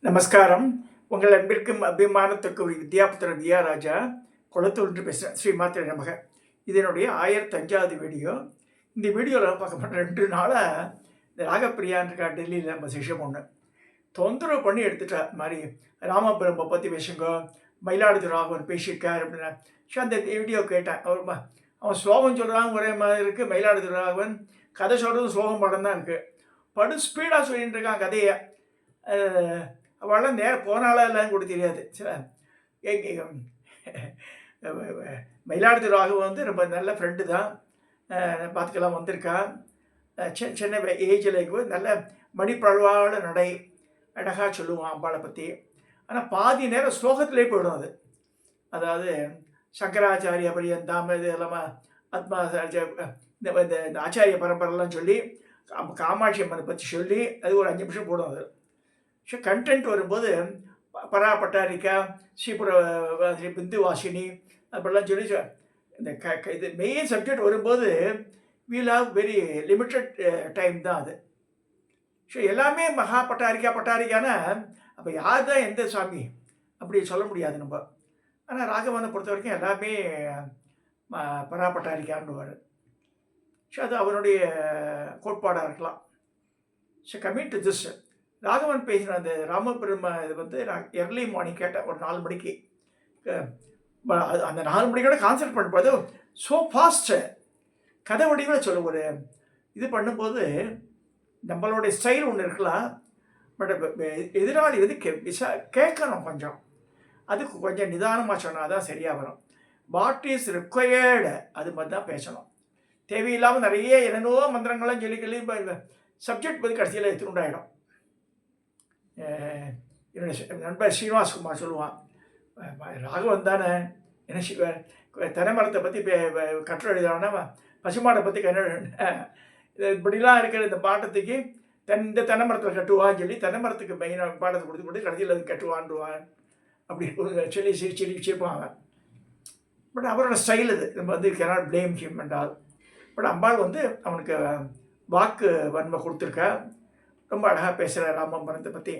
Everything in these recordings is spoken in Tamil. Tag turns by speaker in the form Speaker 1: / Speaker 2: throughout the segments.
Speaker 1: நமஸ்காரம். உங்கள் அன்பிற்கும் அபிமானத்திற்கு ஒரு வித்யாபுத்திரன் வியா ராஜா குளத்தூர் என்று பேசுகிறேன். ஸ்ரீ மாத்திரை நமக. இது என்னுடைய 1005வது வீடியோ. இந்த வீடியோவில் பார்க்க போகிற 2 நாளாக இந்த ராகப்பிரியான்னு டெல்லியில் நம்ம சிஷம் ஒன்று தொந்தரவு பண்ணி எடுத்துட்டா. மாதிரி ராமபிரம்மை பற்றி பேசுங்க, மயிலாடுதுறை ராகவன் பேசியிருக்கார் அப்படின்னா. அந்த வீடியோ கேட்டேன். அவன் ஸ்லோகம் சொல்கிறாங்க ஒரே மாதிரி இருக்குது. மயிலாடுதுறை ராகவன் கதை சொல்கிறது ஸ்லோகம் படம் தான் இருக்குது. படு ஸ்பீடாக சொல்லிட்டு இருக்கான் கதையை. அவளாம் நேரம் போனாலாம் இல்லைன்னு கூட தெரியாது. மயிலாடுதுறை ராகவன் வந்து ரொம்ப நல்ல ஃப்ரெண்டு தான். பார்த்துக்கலாம் வந்திருக்கா. சின்ன ஏஜில் நல்ல மணிப்பழவான நடை அழகாக சொல்லுவான் அம்பாளை பற்றி. ஆனால் பாதி நேரம் ஸ்லோகத்திலே போயிடும் அது. அதாவது சங்கராச்சாரிய பரியந்தாம் இது எல்லாமே ஆத்மாச்சாரிய இந்த ஆச்சாரிய பரம்பரெல்லாம் சொல்லி காமாட்சி அம்மனை பற்றி சொல்லி அது ஒரு 5 நிமிஷம் போடும் அது. ஸோ கண்டென்ட் வரும்போது பரா பட்டாரிக்கா, ஸ்ரீபுர பிந்து வாசினி அப்படிலாம் சொல்லி இந்த இது மெயின் சப்ஜெக்ட் வரும்போது we'll have very limited time தான் அது. ஸோ எல்லாமே மகா பட்டாரிக்கானா அப்போ யார் தான் எந்த சாமி அப்படி சொல்ல முடியாது நம்ம. ஆனால் ராகவனை பொறுத்த வரைக்கும் எல்லாமே பரா பட்டாரிக்கான்னுவார். ஸோ அது அவனுடைய கோட்பாடாக இருக்கலாம். So coming to this, Raghavan பேசின அந்த ராமபிரம்ம இது வந்து நான் எர்லி மார்னிங் கேட்டேன் ஒரு 4 மணிக்கு. அந்த 4 மணிக்கோட கான்சன்ட்ரேட் பண்ணும்போது ஸோ ஃபாஸ்ட்டு கதை வடிவில் சொல்ல ஒரு இது பண்ணும்போது நம்மளுடைய ஸ்டைல் ஒன்று இருக்கலாம். பட் எதிராளி வந்து கேட்கணும் கொஞ்சம். அதுக்கு கொஞ்சம் நிதானமாக சொன்னால் தான் சரியாக வரும். வாட் இஸ் ரிக்வயர்டு அது மாதிரி தான் பேசணும். தேவையில்லாமல் நிறைய என்னென்னவோ மந்திரங்கள்லாம் சொல்லி சப்ஜெக்ட் பற்றி கடைசியில் எடுத்துண்டாயிடும். என்னுடைய நண்பர் ஸ்ரீனிவாஸ்குமார் சொல்லுவான், ராகவன் தானே என்ன தென்னைமரத்தை பற்றி கட்டுரை எழுதுறான்னா பசுமாடை பற்றி இப்படிலாம் இருக்கிற இந்த பாட்டத்துக்கு இந்த தென்னைமரத்தில் கட்டுவான்னு சொல்லி தென்னைமரத்துக்கு மெயினாக பாட்டத்தை கொடுத்து கடைசியில் அது கட்டுவான்டுவான் அப்படி சொல்லி சிரிச்சிருப்பாங்க. பட் அவரோட ஸ்டைல் இது. நம்ம வந்து cannot blame him and all. But Ambal வந்து அவனுக்கு வாக்கு வன்மை கொடுத்துருக்கா. ரொம்ப அழகாக பேசுகிற ராமபுரத்தை பற்றி.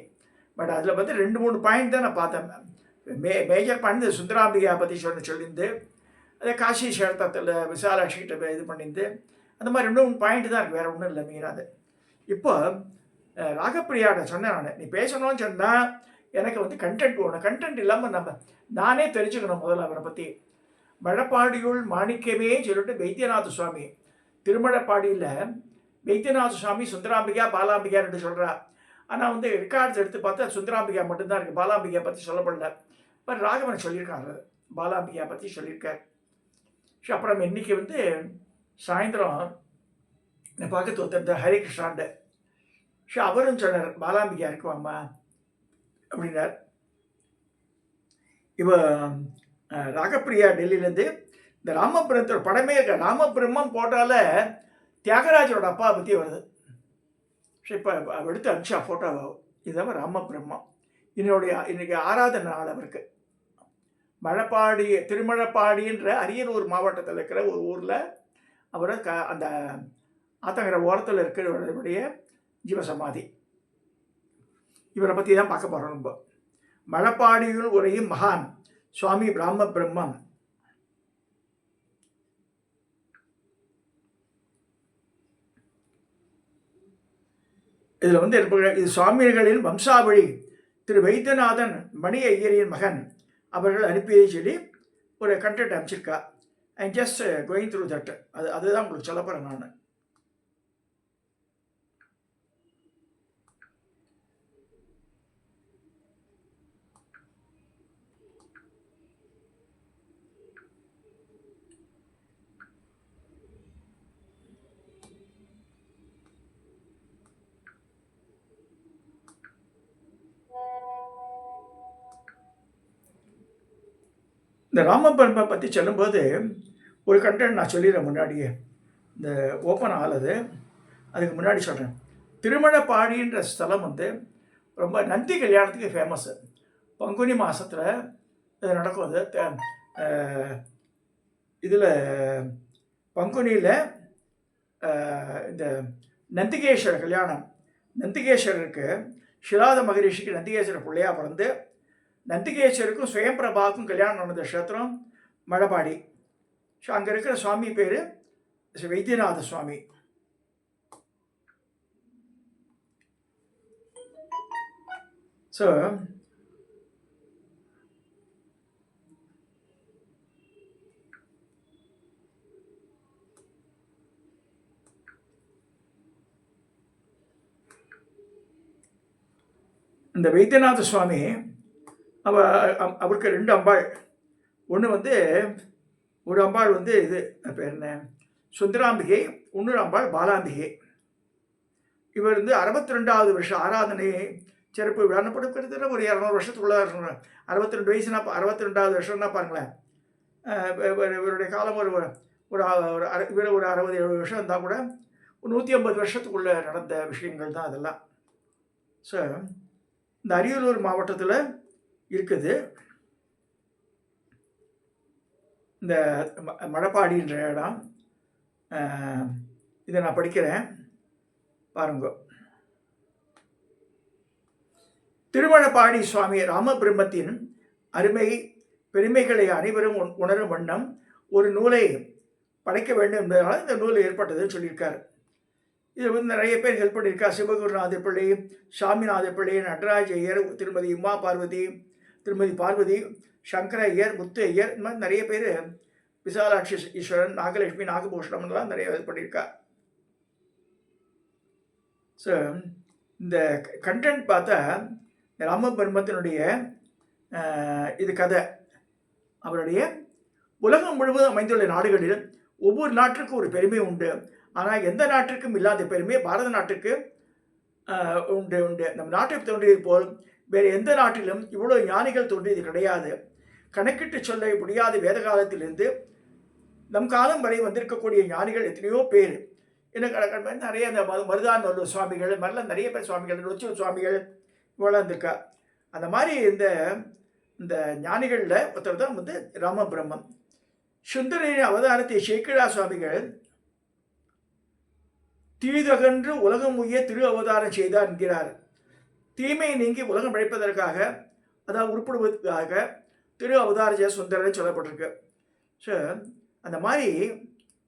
Speaker 1: பட் அதில் வந்து 2-3 பாயிண்ட் தான் நான் பார்த்தேன். மேஜர் பாயிண்ட் சுந்தராம்பிகா பற்றி சொல்லியிருந்து, அதே காசி சேரத்தில் விசாலாட்சிகிட்ட இது பண்ணியிருந்து, அந்த மாதிரி 2-3 பாயிண்ட் தான் இருக்குது, வேறு ஒன்றும் இல்லை மீறாது. இப்போ ராகப்பிரியாட்ட சொன்னேன் நான், நீ பேசணும்னு சொன்னால் எனக்கு வந்து கண்டென்ட் வேணும். கண்டென்ட் இல்லாமல் நானே தெரிஞ்சுக்கணும் முதல்ல அவரை பற்றி. மழப்பாடியுள் மாணிக்கமே சொல்லிட்டு வைத்தியநாத சுவாமி திருமழப்பாடியில் வைத்தியநாத சுவாமி சுந்தராம்பிகா பாலாம்பிகான்னு சொல்கிறா. ஆனால் வந்து ரெக்கார்ட்ஸ் எடுத்து பார்த்தா சுந்தராம்பிகா மட்டும்தான் இருக்குது, பாலாம்பிகா பற்றி சொல்லப்படல. இப்போ ராகவன் சொல்லியிருக்காங்க, பாலாம்பிகா பற்றி சொல்லியிருக்கார். ஸோ அப்புறம் இன்றைக்கி வந்து சாயந்தரம் நான் பார்க்க ஒருத்தர் ஹரிகிருஷ்ணாண்ட. ஸோ அவரும் சொன்னார் பாலாம்பிகா இருக்குவாம்மா அப்படின்னார். இப்போ ராகப்பிரியா டெல்லியிலேருந்து இந்த ராமபிரமத்தோட படமே இருக்க. ராமபிரம்மம் போட்டால தியாகராஜரோட அப்பா பற்றி வருது. ஸோ இப்போ எடுத்து அனுப்பிச்சா ஃபோட்டோ. இதுதான் ராமபிரம்மம். இன்னைக்கு ஆராதனை நாள் அவருக்கு. மழப்பாடி திருமழப்பாடின்ற அரியலூர் மாவட்டத்தில் இருக்கிற ஒரு ஊரில் அவர் அந்த ஆத்தங்கரை ஓரத்தில் இருக்கிறவருடைய ஜீவசமாதி. இவரை பற்றி தான் பார்க்க போகிறோம். ரொம்ப மழப்பாடியில் உரையும் மகான் சுவாமி ராமபிரம்மம். இதில் வந்து இது சுவாமிகளின் வம்சாவழி திரு வைத்தியநாதன் மணி ஐயரின் மகன் அவர்கள் அனுப்பியதை சொல்லி ஒரு கண்டென்ட் அனுப்பிச்சிருக்கா. I just going through that. அதுதான் உங்களுக்கு சொல்ல போகிறேன் நான். இந்த ராமபிரம்மை பற்றி சொல்லும்போது ஒரு கண்டென்ட் நான் சொல்லிடுறேன் முன்னாடியே. இந்த ஓப்பன் ஆகுது அதுக்கு முன்னாடி சொல்கிறேன். திருமழப்பாடின்ற ஸ்தலம் வந்து ரொம்ப நந்தி கல்யாணத்துக்கு ஃபேமஸ்ஸு. பங்குனி மாதத்தில் இது நடக்கும். அது இதில் பங்குனியில் இந்த நந்திகேஸ்வரர் கல்யாணம். நந்திகேஸ்வரருக்கு ஷிலாத மகரிஷிக்கு நந்திகேஸ்வர பிள்ளையாக பிறந்து நந்திகேஸ்வருக்கும் சுயம்பிரபாவுக்கும் கல்யாணம் நடந்த க்ஷேத்திரம் மழபாடி. ஸோ அங்கே இருக்கிற சுவாமி பேர் வைத்தியநாத சுவாமி. ஸோ இந்த வைத்தியநாத சுவாமி அவருக்கு 2 அம்பாள். ஒன்று ஒரு அம்பாள் இது பேர் என்ன சுந்தராம்பிகை, இன்னொரு அம்பாள் பாலாம்பிகை. இவர் 62வது வருஷம் ஆராதனை சிறப்பு விழாப்படும். கிட்டத்தட்ட ஒரு 200 வருஷத்துக்குள்ள 62 வயசுனா 62வது வருஷம்னா பாருங்களேன். இவருடைய காலம் இவர் ஒரு 60-70 வருஷம் இருந்தால் கூட 150 வருஷத்துக்குள்ளே நடந்த விஷயங்கள் தான் அதெல்லாம். ஸோ இந்த அரியலூர் மாவட்டத்தில் இருக்குது இந்த மழப்பாடின்ற இடம். இதை நான் படிக்கிறேன் பாருங்க. திருமழப்பாடி சுவாமி ராமபிரம்மத்தின் அருமை பெருமைகளை அனைவரும் உணரும் வண்ணம் ஒரு நூலை படைக்க வேண்டும் என்பதனால் இந்த நூல் ஏற்பட்டதுன்னு சொல்லியிருக்காரு. இது நிறைய பேர் ஹெல்ப் பண்ணியிருக்கா. சிவகுருநாத பிள்ளை, சாமிநாத பிள்ளை, நடராஜ ஐயர், திருமதி உமா பார்வதி, திருமதி பார்வதி, சங்கர ஐயர், முத்து ஐயர், இந்த மாதிரி நிறைய பேர், விசாலாட்சி ஈஸ்வரன், நாகலட்சுமி, நாகபூஷணம்லாம் நிறைய இது பண்ணியிருக்கா. ஸோ இந்த கண்டென்ட் பார்த்தா ராமபிரம்மத்தினுடைய இது கதை. அவருடைய உலகம் முழுவதும் அமைந்துள்ள நாடுகளில் ஒவ்வொரு நாட்டிற்கும் ஒரு பெருமை உண்டு. ஆனால் எந்த நாட்டிற்கும் இல்லாத பெருமை பாரத நாட்டுக்கு உண்டு. நம்ம நாட்டுக்கு தோன்றியது போல் வேறு எந்த நாட்டிலும் இவ்வளோ ஞானிகள் தோன்றியது கிடையாது. கணக்கிட்டு சொல்ல முடியாத வேத காலத்திலிருந்து நம் காலம் வரை வந்திருக்கக்கூடிய ஞானிகள் எத்தனையோ பேர். என்ன நிறைய அந்த மருதானல்லூர் சுவாமிகள் மாதிரிலாம் நிறைய பேர் சுவாமிகள், நொச்சு சுவாமிகள் இவ்வளோ இருந்திருக்கா. அந்த மாதிரி இந்த ஞானிகளில் ஒருத்தர் தான் ராமபிரம்மம். சுந்தரரின் அவதாரத்தை சேக்கிழா சுவாமிகள் தீதகன்று உலகம் உய்ய திரு அவதாரம் செய்தார் என்கிறார். தீமையை நீங்கி உலகம் பிழைப்பதற்காக, அதாவது உருப்படுவதற்காக திரு அவதார சுந்தரன் சொல்லப்பட்டிருக்கு. ஸோ அந்த மாதிரி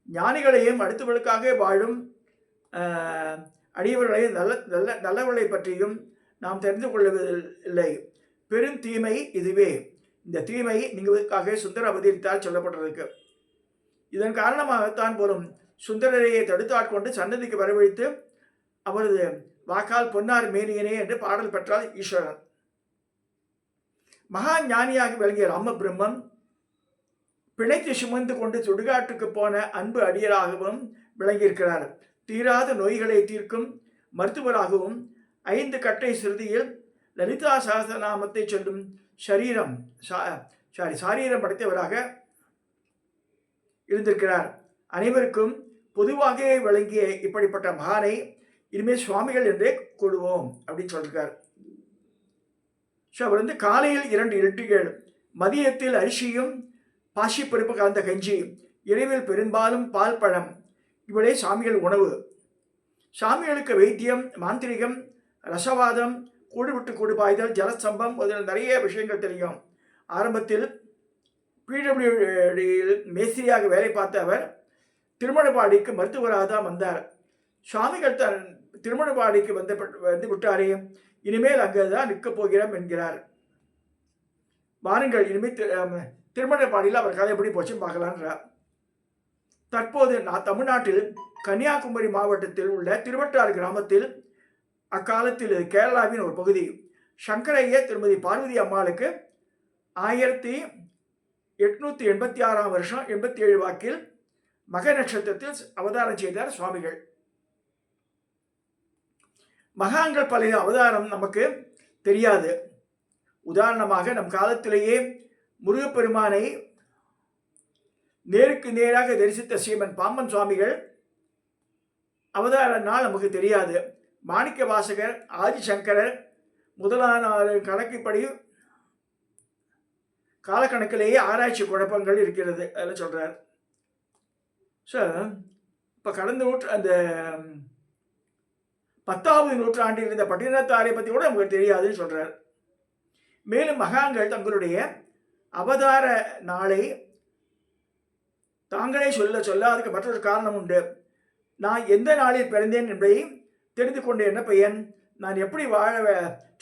Speaker 1: ஞானிகளையும் அடுத்தவர்களுக்காக வாழும் அடியவர்களையும் நல்லவர்களை பற்றியும் நாம் தெரிந்து கொள்வதில்லை. பெரும் தீமை இதுவே. இந்த தீமை நீங்குவதற்காக சுந்தர அவதரித்தால் சொல்லப்பட்டிருக்கு. இதன் காரணமாகத்தான் போலும் சுந்தரரையை தடுத்தாட்கொண்டு சன்னதிக்கு வரவழைத்து அவரது வாக்கால் பொன்னார் மேனியனே என்று பாடல் பெற்றார் ஈஸ்வரன். மகா ஞானியாக விளங்கிய ராமபிரம்மம் பிணைத்து சுமந்து கொண்டு சுடுகாட்டுக்கு போன அன்பு அடியராகவும் விளங்கியிருக்கிறார். தீராத நோய்களை தீர்க்கும் மருத்துவராகவும் 5 கட்டை சிறுதியில் லலிதா சகஸ்ரநாமத்தை சொல்லும் சாரீரம் படைத்தவராக இருந்திருக்கிறார். அனைவருக்கும் பொதுவாக விளங்கிய இப்படிப்பட்ட மகானை இனிமேல் சுவாமிகள் என்றே கூடுவோம் அப்படின்னு சொல்லியிருக்கார். ஸோ அவர் காலையில் 2 இட்லிகள், மதியத்தில் அரிசியும் பாசிப்பருப்பு கலந்த கஞ்சி, இரவில் பெரும்பாலும் பால் பழம், இவளே சாமிகள் உணவு. சாமிகளுக்கு வைத்தியம், மாந்திரிகம், ரசவாதம், கூடு விட்டு கூடு பாய்தல், ஜலசம்பம் முதல் நிறைய விஷயங்கள் தெரியும். ஆரம்பத்தில் PWDயில் மேஸ்திரியாக வேலை பார்த்த அவர் திருமணப்பாடிக்கு மருத்துவராக தான் வந்தார். சுவாமிகள் தன் திருமணப்பாடிக்கு வந்து விட்டாரே, இனிமேல் அங்கே தான் நிற்கப் போகிறோம் என்கிறார். வாருங்கள், இனிமேல் திருமணப்பாடியில் அவர் கதை எப்படி போச்சுன்னு பார்க்கலான்றார். தற்போது தமிழ்நாட்டில் கன்னியாகுமரி மாவட்டத்தில் உள்ள திருவட்டாறு கிராமத்தில், அக்காலத்தில் கேரளாவின் ஒரு பகுதி, சங்கரைய திருமதி பார்வதி அம்மாளுக்கு 1886 வருஷம் 87 வாக்கில் மக நட்சத்திரத்தில் அவதாரம் செய்தார் சுவாமிகள். மகான்கள் பல அவதாரம் நமக்கு தெரியாது. உதாரணமாக நம் காலத்திலேயே முருகப்பெருமானை நேருக்கு நேராக தரிசித்த ஸ்ரீமன் பாம்பன் சுவாமிகள் அவதார நாள் நமக்கு தெரியாது. மாணிக்க வாசகர், ஆதிசங்கரர் முதலான கணக்குப்படி காலக்கணக்கிலேயே ஆராய்ச்சி குழப்பங்கள் இருக்கிறது அதில் சொல்கிறார். ஸோ இப்போ கடந்த அந்த 10வது நூற்றாண்டில் இருந்த பட்டினத்தாரை பற்றி கூட நமக்கு தெரியாதுன்னு சொல்கிறார். மேலும் மகான்கள் தங்களுடைய அவதார நாளை தாங்களே சொல்லாததுக்கு மற்றொரு காரணம் உண்டு. நான் எந்த நாளில் பிறந்தேன் என்பதை தெரிந்து கொண்டு என்ன பையன், நான் எப்படி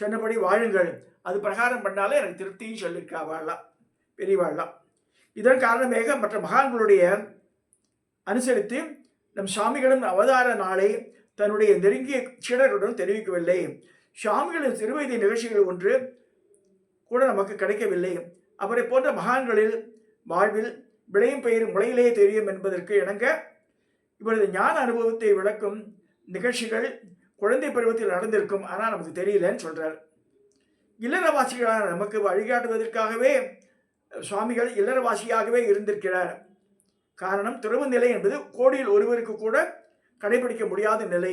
Speaker 1: சொன்னபடி வாழுங்கள், அது பிரகாரம் பண்ணாலே எனக்கு திருப்தியும் சொல்லியிருக்கா வாழலாம், பெரியவாழலாம். இதன் காரணமாக மற்ற மகான்களுடைய அனுசரித்து நம் சுவாமிகளும் அவதார நாளை தன்னுடைய நெருங்கிய சீடர்களுடன் தெரிவிக்கவில்லை. சுவாமிகளின் சிறுவயது நிகழ்ச்சிகள் ஒன்று கூட நமக்கு கிடைக்கவில்லை. அவரை போன்ற மகான்களில் வாழ்வில் விளையும் பெயரும் முளையிலே தெரியும் என்பதற்கு இணங்க இவரது ஞான அனுபவத்தை விளக்கும் நிகழ்ச்சிகள் குழந்தை பருவத்தில் நடந்திருக்கும், ஆனால் நமக்கு தெரியலன்னு சொல்கிறார். இல்லறவாசிகளான நமக்கு வழிகாட்டுவதற்காகவே சுவாமிகள் இல்லறவாசியாகவே இருந்திருக்கிறார். காரணம், துறவு நிலை என்பது கோடியில் ஒருவருக்கு கூட கடைபிடிக்க முடியாத நிலை.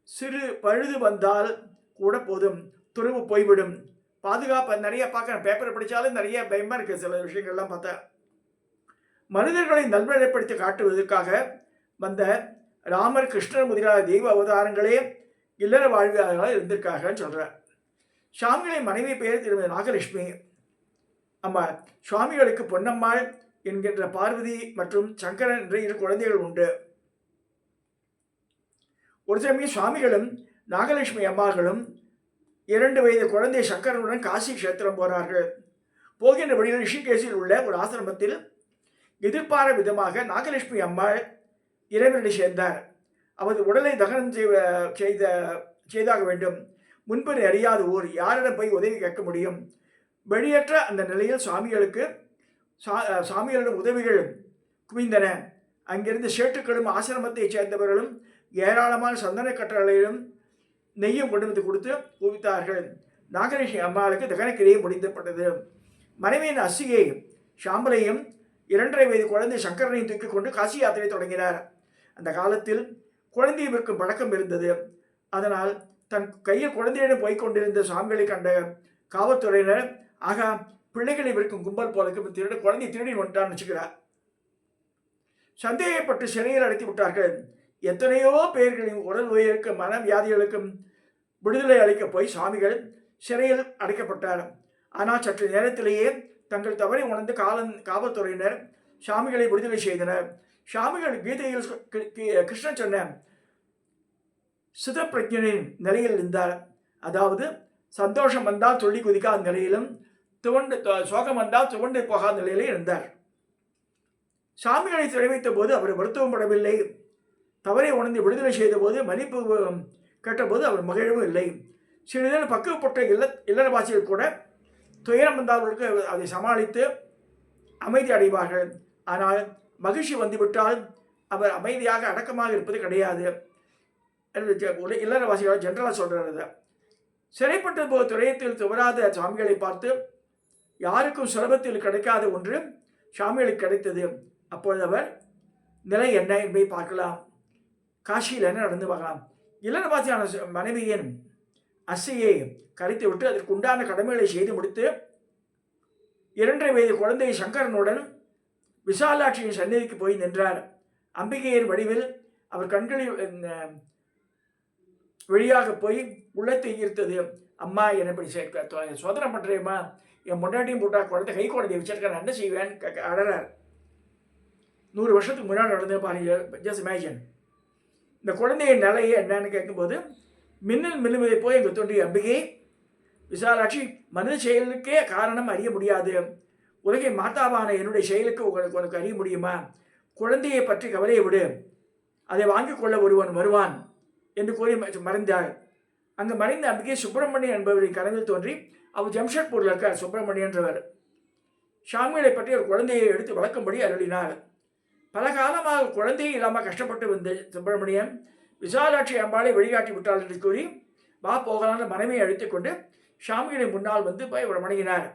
Speaker 1: சிறு பழுது வந்தால் கூட போதும், துறவு போய்விடும். பாதுகாப்பு நிறைய பார்க்குறேன், பேப்பரை படித்தாலும் நிறைய பயமாக இருக்குது சில விஷயங்கள்லாம் பார்த்தா. மனிதர்களை நல்வழிப்படுத்தி காட்டுவதற்காக வந்த ராமர், கிருஷ்ணர் முதலான தெய்வ அவதாரங்களே இல்லற வாழ்வியாக இருந்திருக்காங்கன்னு சொல்கிறார். சுவாமிகளின் மனைவி பெயர் திருமதி நாகலட்சுமி. அம்மா சுவாமிகளுக்கு பொன்னம்மாள் என்கின்ற பார்வதி மற்றும் சங்கரன் என்ற 2 குழந்தைகள் உண்டு. ஒரு சமயம் சுவாமிகளும் நாகலட்சுமி அம்மார்களும் 2 வயது குழந்தை சங்கரனுடன் காசி கஷேத்திரம் போனார்கள். போகின்ற வழியில் ரிஷிகேசில் உள்ள ஒரு ஆசிரமத்தில் எதிர்பார விதமாக நாகலட்சுமி அம்மாள் இறைவனை சேர்ந்தார். அவரது உடலை தகனம் செய்தாக வேண்டும். முன்பு அறியாத ஊர், யாரிடம் போய் உதவி கேட்க முடியும்? வெளியற்ற அந்த நிலையில் சாமிகளிடம் உதவிகள் குவிந்தன. அங்கிருந்து சேட்டுக்களும் ஆசிரமத்தைச் சேர்ந்தவர்களும் ஏராளமான சந்தன கட்டளையிலும் நெய்யும் கொண்டு வந்து கொடுத்து குவித்தார்கள். நாகலட்சுமி அம்மாளுக்கு தகனக்கிரியை முடிந்தப்பட்டது. மனைவியின் அசியை ஷாம்பலையும் 2.5 வயது குழந்தை சங்கரனையும் தூக்கி கொண்டு காசி யாத்திரை தொடங்கினார். அந்த காலத்தில் குழந்தையை விற்கும் பழக்கம் இருந்தது. அதனால் தன் கையில் குழந்தையிடம் போய்கொண்டிருந்த சுவாமிகளை கண்ட காவல்துறையினர், ஆகா, பிள்ளைகளை விற்கும் கும்பல் போல குழந்தை திருடி வந்துட்டான்னு வச்சுக்கிறார். சந்தேகப்பட்டு சிறையில் அடைத்து விட்டார்கள். எத்தனையோ பேர்களின் உடல் உயிருக்கும் மன வியாதிகளுக்கும் விடுதலை அளிக்க போய் சுவாமிகள் சிறையில் அடைக்கப்பட்டார். ஆனால் சற்று நேரத்திலேயே தங்கள் தவறை உணர்ந்து காவல்துறையினர் சுவாமிகளை விடுதலை செய்தனர். சுவாமிகள் கீதையில் கிருஷ்ணன் சொன்ன சிதப்பிரஜனின் நிலையில் இருந்தார். அதாவது சந்தோஷம் வந்தால் துள்ளி குதிக்காத நிலையிலும் சோகம் வந்தால் துவண்டு போகாத நிலையிலே இருந்தார். சுவாமிகளை சிறை வைத்த போது அவர் வருத்தமும் படவில்லை. தவறை உணர்ந்து விடுதலை செய்த போது மன்னிப்பு கேட்டபோது அவர் மகிழவும் இல்லை. சிறிதேனும் பக்குவப்பட்ட இல்லறவாசிகள் கூட துயரம் வந்தவர்களுக்கு அதை சமாளித்து அமைதி அடைவார்கள். ஆனால் மகிழ்ச்சி வந்துவிட்டால் அவர் அமைதியாக அடக்கமாக இருப்பது கிடையாது. இல்லறவாசிகள் ஜென்ரலாக சொல்கிறது. சிறைப்பட்ட போது துறையத்தில் துவராத சுவாமிகளை பார்த்து யாருக்கும் சுலபத்தில் கிடைக்காத ஒன்று சுவாமிகளுக்கு கிடைத்தது. அப்பொழுது அவர் நிலை என்ன என்பதை பார்க்கலாம். காசியில் என்ன நடந்து பார்க்கலாம். இல்லறவாசியான மனைவியின் அசையை கரைத்து விட்டு அதற்கு உண்டான கடமைகளை செய்து முடித்து 2.5 வயது குழந்தை சங்கரனுடன் விசாலாட்சியின் சந்நிதிக்கு போய் நின்றார். அம்பிகையின் வடிவில் அவர் கண்களில் வெளியாக போய் உள்ளத்தை ஈர்த்தது. அம்மா என்னை இப்படி சோதனை பண்ணுறேம்மா, என் முன்னாடியும் போட்டா குழந்தை கை குழந்தைய வச்சிருக்க, நான் என்ன செய்வேன் அடறார். 100 வருஷத்துக்கு முன்னாடி நடந்து பாருங்க. Just imagine. இந்த குழந்தையின் நிலையை என்னன்னு கேட்கும்போது, மின்னல் மின்னுவதை போய் எங்கள் தோன்றிய அம்பிகை விசாலாட்சி, மனித செயலுக்கே காரணம் அறிய முடியாது, உலகை மாதாவான என்னுடைய செயலுக்கு உனக்கு அறிய முடியுமா? குழந்தையை பற்றி கவலையை விடு, அதை வாங்கிக் கொள்ள ஒருவன் வருவான் என்று கூறி மறைந்தாள். அங்கு மறைந்த அம்பிகை சுப்பிரமணியன் என்பவரின் கனவில் தோன்றி, அவர் ஜம்ஷெட்பூரில் இருக்கார் சுப்பிரமணியன்றவர். சாமிகளை பற்றி ஒரு குழந்தையை எடுத்து வளர்க்கும்படி அருளினார். பல காலமாக குழந்தையை இல்லாமல் கஷ்டப்பட்டு வந்த சுப்பிரமணியன் விசாலாட்சி அம்பாளை வழிகாட்டி விட்டாள் என்று கூறி, வா போகலான மனைவியை அழைத்துக்கொண்டு சாமிகளை முன்னால் வந்து போய் அவர் வணங்கினார்.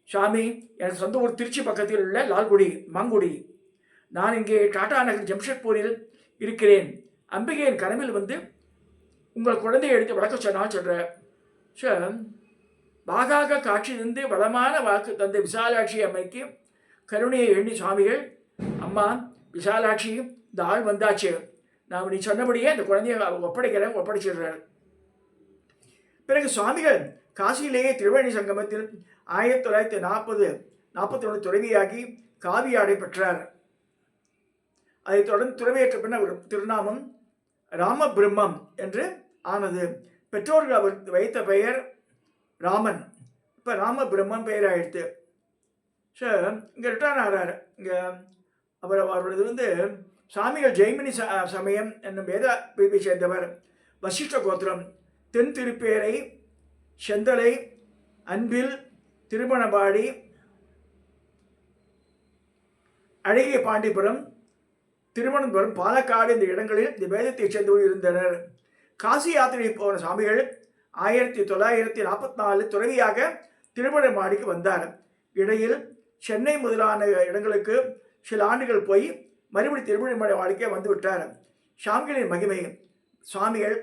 Speaker 1: சாமி, எனக்கு சொந்த ஊர் திருச்சி பக்கத்தில் உள்ள லால்குடி மாங்குடி. நான் இங்கே டாடா நகர் ஜம்ஷெட்பூரில் இருக்கிறேன். அம்பிகையின் கனவில் வந்து உங்கள் குழந்தையை எடுத்து வளர்க்க சொன்னான்னு சொல்கிறேன். சார், பாகாக காட்சி தந்து வளமான வாக்கு தந்த விசாலாட்சி அம்மைக்கு கருணையை எண்ணி சுவாமிகள், அம்மா விசாலாட்சி, இந்த ஆள் வந்தாச்சு, நான் நீ சொன்னபடியே அந்த குழந்தைய ஒப்படைக்கிறேன், ஒப்படைச்சிடுறார். பிறகு சுவாமிகள் காசியிலேயே திருவேணி சங்கமத்தில் 1941 துறவியாகி காவி ஆடை பெற்றார். அதைத் தொடர்ந்து துறவியேற்ற பின் அவர் திருநாமம் ராம பிரம்மம் என்று ஆனது. பெற்றோர்கள் அவர் வைத்த பெயர் ராமன், இப்போ ராம பிரம்மம் பெயர் ஆயிடுத்து. ஸோ இங்கே ரிட்டர்ன் ஆகிறார். இங்கே அவருடையது சாமிகள் ஜெய்மினி சமயம் என்னும் வேத பிரிவை சேர்ந்தவர். வசிஷ்ட கோத்திரம். தென் திருப்பேரை, செந்தலை, அன்பில், திருமணபாடி, அழகிய பாண்டிபுரம், திருவனந்தபுரம், பாலக்காடு இந்த இடங்களில் இந்த வேதத்தை சேர்ந்தவர்கள் இருந்தனர். காசி யாத்திரை போன சாமிகள் 1944 துறவியாக திருமணமாடிக்கு வந்தார். இடையில் சென்னை முதலான இடங்களுக்கு சில ஆண்டுகள் போய் மறுபடி திருமணமாடிக்கே வந்துவிட்டார். சாமிகளின் மகிமை, சுவாமிகள்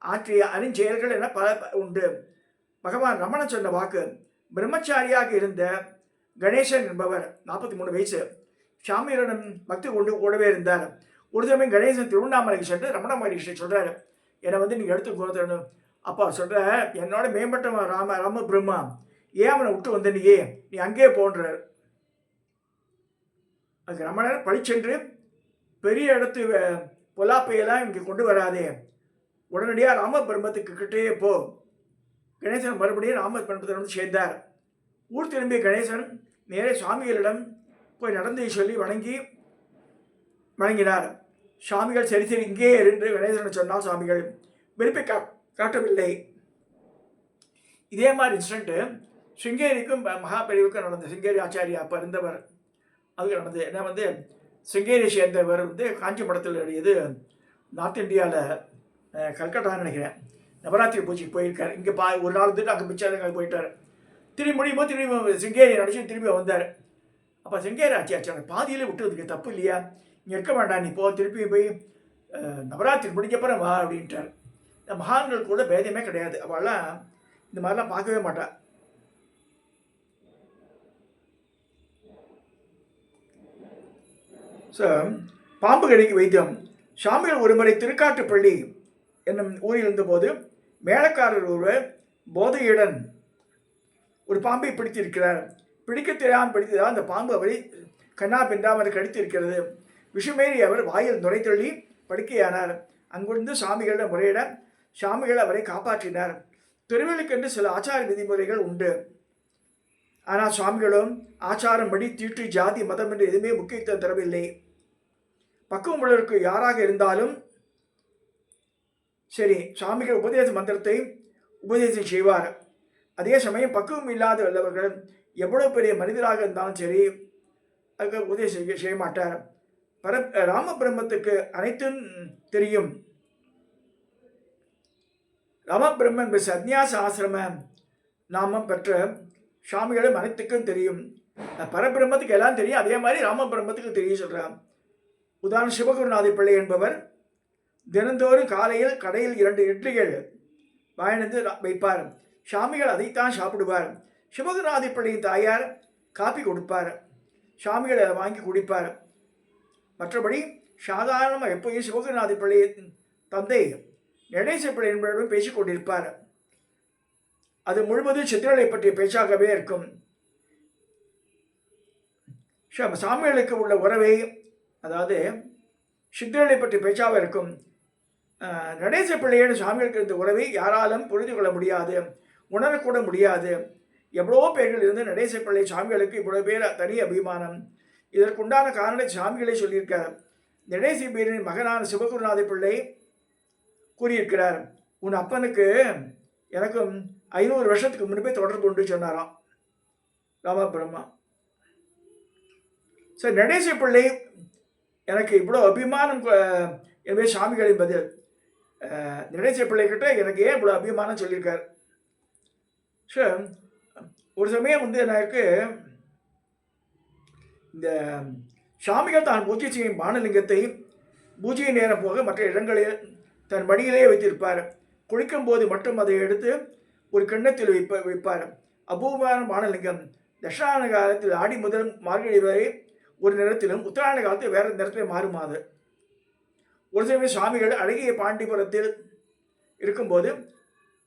Speaker 1: ஆற்றிய அருஞ்செயல்கள் என பல உண்டு. பகவான் ரமணன் சொன்ன வாக்கு. பிரம்மச்சாரியாக இருந்த கணேசன் என்பவர் 43 வயசு சாமிகளிடம் பக்தி கொண்டு கூடவே இருந்தார். ஒரு சமயம் கணேசன் திருவண்ணாமலைக்கு சென்று ரமண மகரிஷி சொல்கிறார், என்னை நீ எடுத்து அப்பா சொல்கிற என்னோட மேம்பட்ட ராம பிரம்மா, ஏன் அவனை விட்டு வந்த நீ அங்கேயே போன்றார். அதுக்கு ரமணர் பழிச்சென்று பெரிய இடத்து பொல்லாப்பையெல்லாம் இங்கே கொண்டு வராதே, உடனடியாக ராம பிரம்மத்துக்கு கிட்டேயே போ. கணேசன் மறுபடியும் ராம பிரம்மத்திடம் சேர்ந்தார். ஊர் திரும்பிய கணேசன் நேரே சுவாமிகளிடம் போய் நடந்து சொல்லி வணங்கினார். சுவாமிகள் சரி சரி இங்கே என்று கணேசன் சொன்னால் சுவாமிகள் விருப்பி காட்டவில்லை. இதே மாதிரி இன்சிடென்ட்டு சிங்கேரிக்கும் மகாபெரிவுக்கும் நடந்தது. சிங்கேரி ஆச்சாரியா அப்போ இருந்தவர், அதுக்கு நடந்தது. ஏன்னா சிங்கேரி சேர்ந்தவர் காஞ்சி மடத்தில் எழுதியது நார்த் இந்தியாவில் கல்கட்டான்னு நினைக்கிறேன். நவராத்திரி பூஜைக்கு போயிருக்கார். இங்கே ஒரு நாள் வந்துட்டு அங்கே மிச்சாதங்க போயிட்டார். திரும்பி முடியும்போது திரும்பி சிங்கேரி நடிச்சு திரும்பி வந்தார். அப்போ சிங்கேரி ஆச்சாரியா பாதியிலே விட்டுறதுக்கு தப்பு இல்லையா, இங்கே இருக்க வேண்டாம், நீ திருப்பி போய் நவராத்திரி முடிஞ்சப்பறம் வா அப்படின்ட்டார். இந்த மகான்கள் கூட பேதமே கிடையாது, அவள்லாம் இந்த மாதிரிலாம் பார்க்கவே மாட்டாள். ஸோ பாம்பு கடிக்கு வைத்தியம். சாமிகள் ஒருமுறை திருக்காட்டுப்பள்ளி என்னும் ஊரில் இருந்தபோது மேலக்காரர் ஒருவர் போதையுடன் ஒரு பாம்பை பிடித்திருக்கிறார். பிடிக்க தெரியாமல் பிடித்ததால் அந்த பாம்பு அவரை கண்ணா பின்றாமல் கடித்திருக்கிறது. விஷமேறி அவர் வாயில் நுரைத்தள்ளி படுக்கையானார். அங்கிருந்து சாமிகளிடம் முறையிட சாமிகள் அவரை காப்பாற்றினார். தெருவிலுக்கென்று சில ஆச்சார விதிமுறைகள் உண்டு. ஆனால் சுவாமிகளும் ஆச்சாரம் படி தீட்டு ஜாதி மதம் என்று எதுவுமே முக்கியத்துவம் தரவில்லை. பக்குவம் உள்ளவருக்கு யாராக இருந்தாலும் சரி, சுவாமிகள் உபதேச மந்திரத்தை உபதேசம் செய்வார். அதே சமயம் பக்குவம் இல்லாத உள்ளவர்கள் எவ்வளவு பெரிய மனிதராக இருந்தாலும் சரி அதுக்கு உபதேசம் செய்ய மாட்டார். ராம பிரம்மத்துக்கு அனைத்தும் தெரியும். ராம பிரம்மன் சந்நியாச ஆசிரம நாமம் பெற்ற சுவாமிகளும் அனைத்துக்கும் தெரியும். பரபிரம்மத்துக்கு எல்லாம் தெரியும், அதே மாதிரி ராம பிரம்மத்துக்கு தெரிய சொல்கிறார். உதாரணம் சிவகுருநாத பிள்ளை என்பவர் தினந்தோறும் காலையில் கடையில் 2 இட்லிகள் வாங்கினது வைப்பார். சாமிகள் அதைத்தான் சாப்பிடுவார். சிவகுருநாத பிள்ளையின் தாயார் காப்பி கொடுப்பார். சாமிகள் அதை வாங்கி குடிப்பார். மற்றபடி சாதாரணமாக எப்போயும் சிவகுருநாத பிள்ளை தந்தை நடேச பிள்ளை என்பவரிடம் பேசிக் கொண்டிருப்பார். அது முழுவதும் சித்திரலை பற்றிய பேச்சாகவே இருக்கும். சாமிகளுக்கு உள்ள உறவை, அதாவது சித்திரலை பற்றிய பேச்சாக இருக்கும். நடேச பிள்ளையோட சாமிகளுக்கு இந்த உறவை யாராலும் புரிந்து கொள்ள முடியாது, உணரக்கூட முடியாது. எவ்வளவோ பேர்கள் இருந்து நடேச பிள்ளை சாமிகளுக்கு இவ்வளவு பேர் தனி அபிமானம். இதற்குண்டான காரணத்தை சாமிகளே சொல்லியிருக்கார். நடேச பீரின் மகனான சிவகுருநாத பிள்ளை கூறியிருக்கிறார், உன் அப்பனுக்கு எனக்கும் 500 வருஷத்துக்கு முன்பே தொடர்பு உண்டு சொன்னாராம் ராம பிரம்மா. சரி, நடேச பிள்ளை எனக்கு இவ்வளோ அபிமானம் எனவே சாமிகளின் பதில். நடேச பிள்ளைகிட்ட எனக்கு ஏன் இவ்வளோ அபிமானம் சொல்லியிருக்கார். ஸோ ஒரு சமயம் எனக்கு இந்த சாமிகள் தான் பூஜை செய்யும் பானலிங்கத்தை பூஜை நேரம் போக மற்ற இடங்களில் தன் மடியிலே வைத்திருப்பார். குளிக்கும் போது மட்டும் அதை எடுத்து ஒரு கிண்ணத்தில் வைப்பார். அபூர்வமான பானலிங்கம் தட்சிணாயன காலத்தில் ஆடி முதல் மார்கழி வரை ஒரு நிறத்திலும், உத்தராயண காலத்தில் வேறு நிறத்திலும் மாறுமாது. ஒரு சமயம் சுவாமிகள் அழகிய பாண்டிபுரத்தில் இருக்கும்போது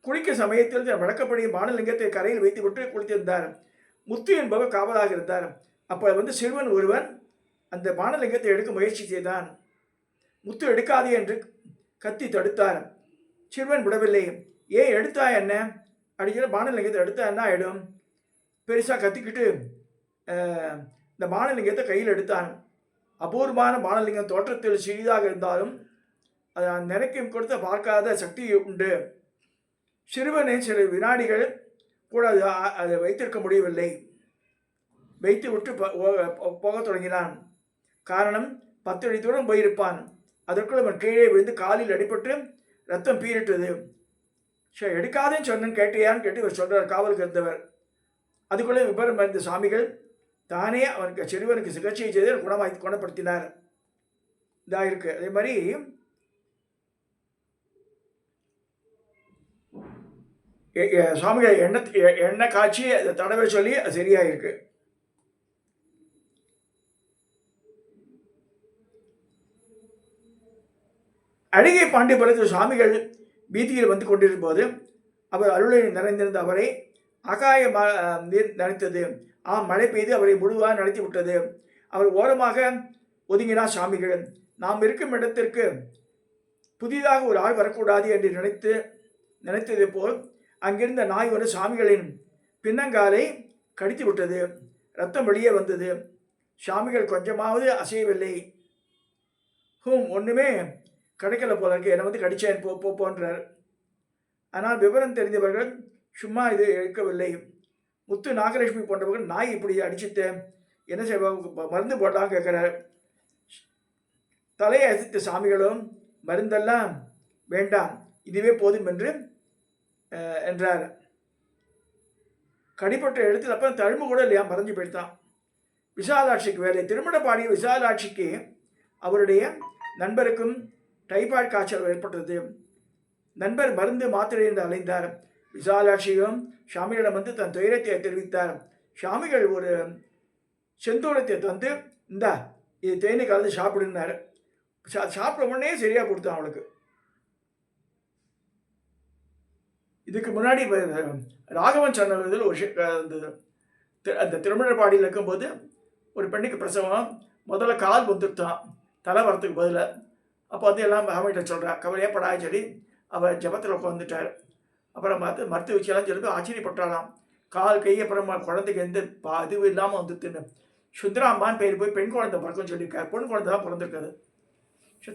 Speaker 1: குளிக்க சமயத்தில் வழக்கப்படி பானலிங்கத்தை கரையில் வைத்துவிட்டு குளித்திருந்தார். முத்து என்பவர் காவலாக இருந்தார். அப்போ சிறுவன் ஒருவன் அந்த பானலிங்கத்தை எடுக்க முயற்சி செய்தான். முத்து எடுக்காதே என்று கத்தி தடுத்தார். சிறுவன் விடவில்லை. ஏன் எடுத்தா என்ன அப்படிங்கிற பானலிங்கத்தை எடுத்தா என்ன ஆகிடும்? பெருசாக கத்திக்கிட்டு இந்த பானலிங்கத்தை கையில் எடுத்தான். அபூர்வமான பானலிங்கம் தோற்றத்தில் சிறிதாக இருந்தாலும் அதை நினைக்கும் கொடுத்த பார்க்காத சக்தி உண்டு. சிறுவனை சில வினாடிகள் கூட அதை வைத்திருக்க முடியவில்லை. வைத்து விட்டு போக தொடங்கினான். காரணம் 10 அடி தூரம் போயிருப்பான். அதற்குள் அவன் கீழே விழுந்து காலில் அடிபட்டு ரத்தம் பீரிட்டது. எடுக்காதேன்னு சொன்னேன்னு கேட்டியான்னு கேட்டு இவர் சொல்கிறார், காவலுக்கு இருந்தவர். அதுக்குள்ளே விபரம் அறிந்த சுவாமிகள் தானே அவனுக்கு சிறுவனுக்கு சிகிச்சை செய்து குணப்படுத்தினார். இதாக இருக்கு. அதே மாதிரி சுவாமிகள் எண்ணெய் காய்ச்சி அதை தடவை சொல்லி அது சரியாயிருக்கு. அழகிய பாண்டியபுரத்தில் சுவாமிகள் வீதியில் வந்து கொண்டிருக்கும் போது அவர் அருளை நிறைந்திருந்த அவரை ஆகாய நீர் நனைத்தது. மழை பெய்து அவரை முழுவாக நடத்தி விட்டது. அவர் ஓரமாக ஒதுங்கினார் சுவாமிகள். நாம் இருக்கும் இடத்திற்கு புதிதாக ஒரு ஆள் வரக்கூடாது என்று நினைத்தது போல் அங்கிருந்த நாய் சுவாமிகளின் பின்னங்காலை கடித்து விட்டது. ரத்தம் வெளியே வந்தது. சுவாமிகள் கொஞ்சமாவது அசையவில்லை. ஒன்றுமே கிடைக்கல போல இருக்கு, என்னை கடிச்சேன் போன்றார். ஆனால் விவரம் தெரிந்தவர்கள் சும்மா இது இருக்கவில்லை. முத்து, நாகலட்சுமி போன்றவர்கள் நாய் இப்படி அடிச்சுட்டு என்ன செய்வாங்க, மருந்து போட்டாங்க கேட்குறார். தலையை அசைத்த சாமிகளும் மருந்தெல்லாம் வேண்டாம், இதுவே போதும் என்றார். கடிப்பட்ட இடத்துல அப்போ தழும்பு கூட இல்லையா, மறைஞ்சு போயிட்டான். விசாலாட்சிக்கு வேலை. திருமணப்பாடி விசாலாட்சிக்கு அவருடைய நண்பருக்கும் டைபாய்டு காய்ச்சல் ஏற்பட்டது. நண்பர் மருந்து மாத்திரை என்று அலைந்தார். விசாலாட்சியும் சாமிகளிடம் தன் துயரத்தை தெரிவித்தார். சாமிகள் ஒரு செந்தூரத்தை தந்து, இந்தா இது தேனி கலந்து சாப்பிடுனார். சாப்பிட உடனே சரியாக கொடுத்தான் அவளுக்கு. இதுக்கு முன்னாடி ராகவன் சொன்னதில் ஒரு இருந்தது. அந்த திருமணப்பாடியில் இருக்கும்போது ஒரு பெண்ணுக்கு பிரசவம். முதல்ல கால் வந்துட்டான் தலை வரத்துக்கு பதில். அப்போ எல்லாம் சாமிகிட்ட சொல்கிறா, கவலையப்படாது சொல்லி அவள் ஜபத்தில் உட்காந்துட்டார். அப்புறம் மருத்துவ வச்செல்லாம் சொல்லி ஆச்சரியப்பட்டாலாம். கால் கை அப்புறம் குழந்தைக்கு எந்த இதுவும் இல்லாமல் வந்துட்டுன்னு சுந்தராம்பான்னு பேர் போய் பெண் குழந்தை பிறக்கும்னு சொல்லியிருக்கார். பெண் குழந்தை தான் பிறந்திருக்காது.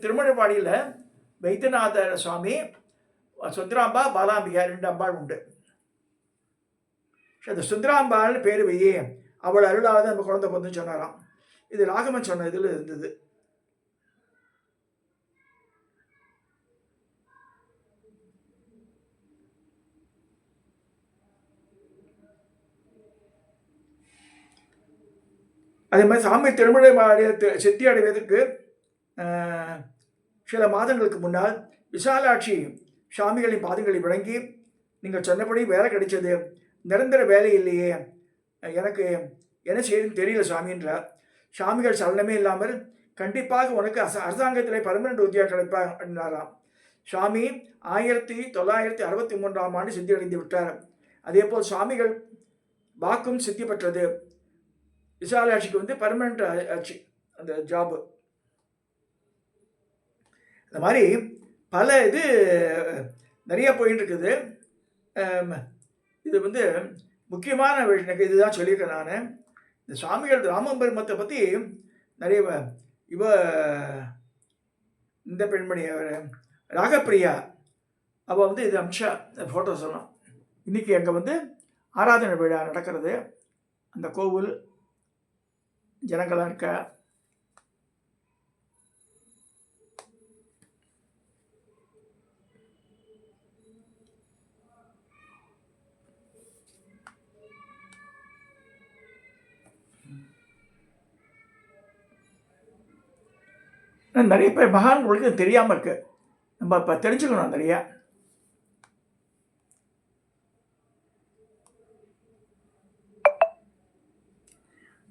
Speaker 1: திருமணப்பாடியில் வைத்தியநாத சுவாமி, சுந்தராம்பா, பாலாம்பிகா 2 அம்பாள் உண்டு. அந்த சுந்தராம்பாள்னு பேர் வையே, அவள் அருளாவது நம்ம குழந்தை பிறந்துன்னு சொன்னாராம். இது ராகவன் சொன்ன இதில் இருந்தது. அதே மாதிரி சாமி திருமணப்பாடியை சித்தி அடைவதற்கு சில மாதங்களுக்கு முன்னால் விசாலாட்சி சாமிகளின் பாதங்களை வழங்கி, நீங்கள் சொன்னபடி வேலை கிடைச்சது, நிரந்தர வேலை இல்லையே, எனக்கு என்ன செய்யணும்னு தெரியல சாமின்றார். சாமிகள் சலனமே இல்லாமல், கண்டிப்பாக உனக்கு அரசாங்கத்தில் பர்மனெண்ட் உத்தியோகம் கிடைப்பார் அப்படின்னாராம். சாமி 1963ஆம் ஆண்டு சித்தி அடைந்து விட்டார். அதே போல் சுவாமிகள் வாக்கும் சித்தி பெற்றது. விசாலாட்சிக்கு பர்மனெண்ட் ஆச்சு அந்த ஜாபு. இந்த மாதிரி பல இது நிறைய போயின்னு இருக்குது. இது முக்கியமான எனக்கு இதுதான் சொல்லியிருக்கேன் நான். இந்த சுவாமிகள் ராமபெருமத்தை பற்றி நிறைய இந்த பெண்மணி ராகப்பிரியா அவள் இது அம்சா ஃபோட்டோ சொல்லலாம். இன்றைக்கி அங்கே ஆராதனை விழா நடக்கிறது. அந்த கோவில் ஜனங்களாக இருக்க. நிறைய பேர் மகான்களுக்கு தெரியாமல் இருக்கு. நம்ம இப்போ தெரிஞ்சுக்கணும் நிறையா.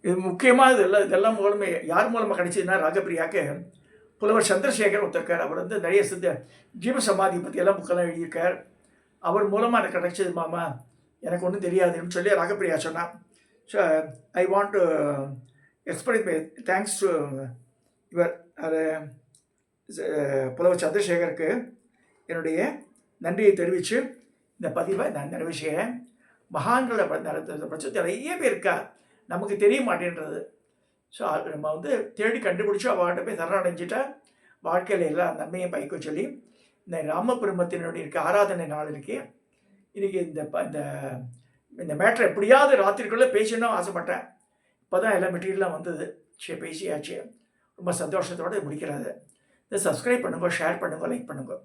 Speaker 1: இது முக்கியமாக இதெல்லாம் மூலமே யார் மூலமாக கிடைச்சதுன்னா ராகப்பிரியாவுக்கு புலவர் சந்திரசேகர் ஒருத்தருக்கார். அவர் வந்து நிறைய ஜீவ சமாதி பற்றியெல்லாம் புக்கெல்லாம் எழுதியிருக்கார். அவர் மூலமாக எனக்கு கிடைச்சது மாமா, எனக்கு ஒன்றும் தெரியாதுன்னு சொல்லி ராகப்பிரியா சொன்னான். So I want to express my thanks to இவர் புலவர் சந்திரசேகருக்கு என்னுடைய நன்றியை தெரிவித்து இந்த பதிவை நான் நிறைவு செய்கிறேன். மகான்களை பட்சத்தில் நிறைய பேர் இருக்கா, நமக்கு தெரிய மாட்டேன்றது. ஸோ அது நம்ம வந்து தேடி கண்டுபிடிச்சி அவர்கிட்ட போய் சரணடைஞ்சிட்டா வாழ்க்கையில் எல்லா நன்மையும் பயக்க சொல்லி இந்த ராமபிரமத்தினுடைய இருக்க ஆராதனை நாள் இருக்கே, இன்றைக்கி இந்த இந்த மேட்ரை எப்படியாவது ராத்திரிக்குள்ளே பேசணும்னு ஆசைப்பட்டேன். இப்போ தான் எல்லா மெட்டீரியல்லாம் வந்தது. சரி பேசியாச்சு. ரொம்ப சந்தோஷத்தோடு முடிக்கிறது. இதை சப்ஸ்கிரைப் பண்ணுங்க, ஷேர் பண்ணுங்க, லைக் பண்ணுங்க.